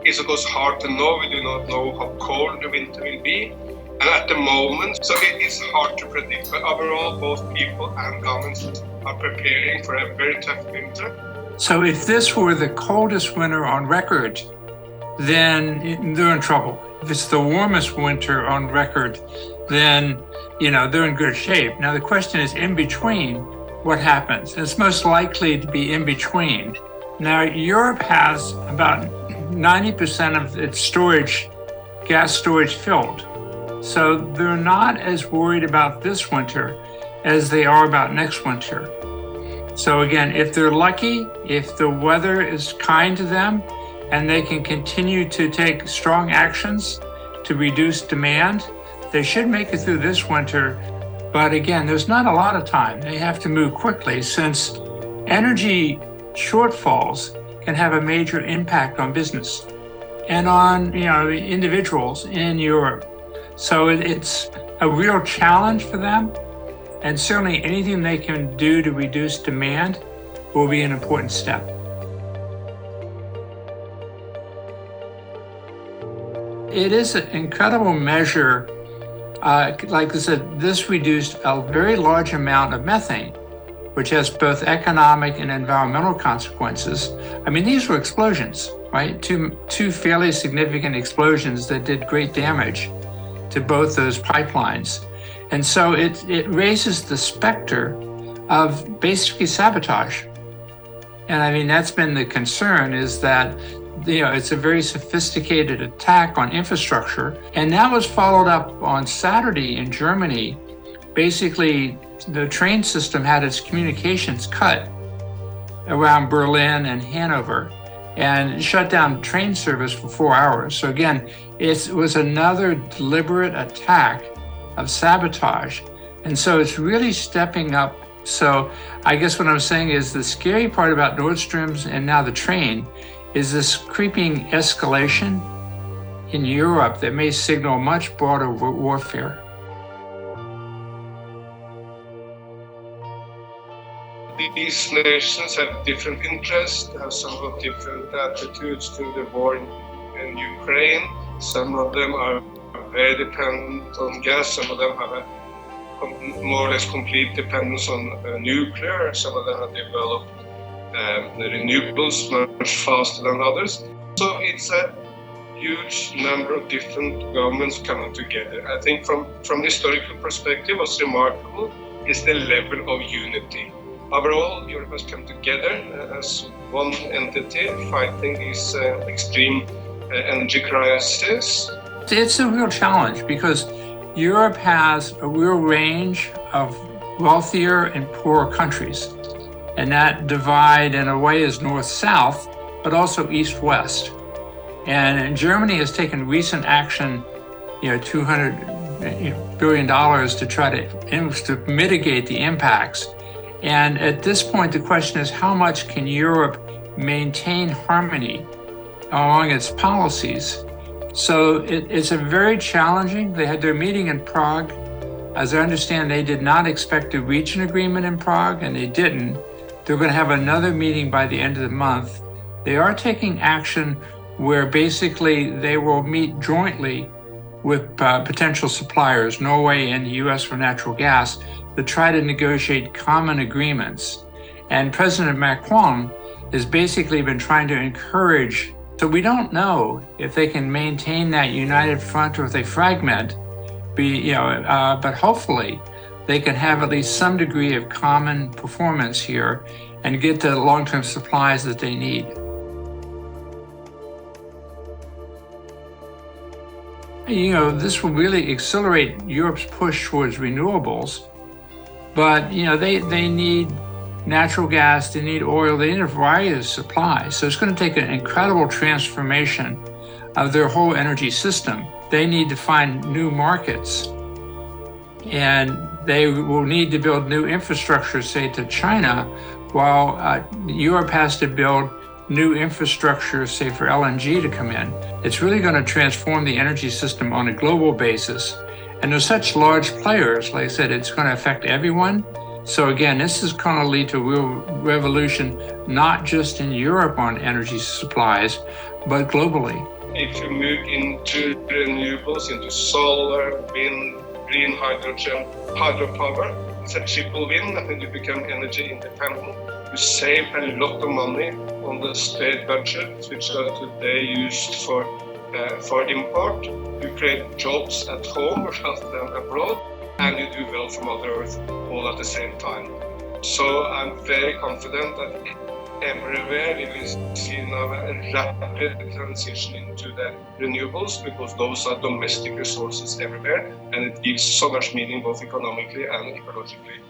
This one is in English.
It's of course hard to know. We do not know how cold the winter will be. And at the moment, so it is hard to predict. But overall, both people and governments are preparing for a very tough winter. So if this were the coldest winter on record, then they're in trouble. If it's the warmest winter on record, then, they're in good shape. Now, the question is, in between, what happens? It's most likely to be in between. Now, Europe has about 90% of its gas storage filled. So they're not as worried about this winter as they are about next winter. So again, if they're lucky, if the weather is kind to them, and they can continue to take strong actions to reduce demand, they should make it through this winter. But again, there's not a lot of time. They have to move quickly since energy shortfalls can have a major impact on business and on individuals in Europe. So it's a real challenge for them. And certainly anything they can do to reduce demand will be an important step. It is an incredible measure. Like I said, this reduced a very large amount of methane, which has both economic and environmental consequences. I mean, these were explosions, right? Two fairly significant explosions that did great damage to both those pipelines. And so it raises the specter of basically sabotage. And I mean, that's been the concern, is that it's a very sophisticated attack on infrastructure. And that was followed up on Saturday in Germany. Basically, the train system had its communications cut around Berlin and Hanover and shut down train service for 4 hours. So again, it was another deliberate attack of sabotage. And so it's really stepping up. So I guess what I'm saying is the scary part about Nord Streams and now the train is this creeping escalation in Europe that may signal much broader warfare. These nations have different interests, have somewhat different attitudes to the war in Ukraine. Some of them are very dependent on gas, some of them have a more or less complete dependence on nuclear, some of them have developed renewables much faster than others. So it's a huge number of different governments coming together. I think from historical perspective, what's remarkable is the level of unity. Overall, Europe has come together as one entity fighting this extreme energy crisis. It's a real challenge because Europe has a real range of wealthier and poorer countries. And that divide in a way is north-south, but also east-west. And Germany has taken recent action, $200 billion to try to mitigate the impacts. And at this point, the question is, how much can Europe maintain harmony along its policies? So it's a very challenging. They had their meeting in Prague. As I understand, they did not expect to reach an agreement in Prague, and they didn't. They're going to have another meeting by the end of the month. They are taking action where basically they will meet jointly with potential suppliers, Norway and the US for natural gas, to try to negotiate common agreements. And President Macron has basically been trying to encourage. So we don't know if they can maintain that united front or if they fragment, but hopefully they can have at least some degree of common performance here and get the long-term supplies that they need. This will really accelerate Europe's push towards renewables, but they need natural gas, they need oil, they need a variety of supplies. So it's going to take an incredible transformation of their whole energy system. They need to find new markets, and they will need to build new infrastructure, say, to China, while Europe has to build new infrastructure, say, for LNG to come in. It's really going to transform the energy system on a global basis. And there's such large players, like I said, it's going to affect everyone. So again, this is going to lead to a real revolution, not just in Europe on energy supplies, but globally. if you move into renewables, into solar, wind, green hydrogen, hydropower, it's a triple win, and then you become energy independent. You save a lot of money on the state budget, which are today used for import. You create jobs at home rather than abroad, and you do well for Mother Earth all at the same time. So I'm very confident that everywhere we will see now a rapid transition into the renewables, because those are domestic resources everywhere, and it gives so much meaning both economically and ecologically.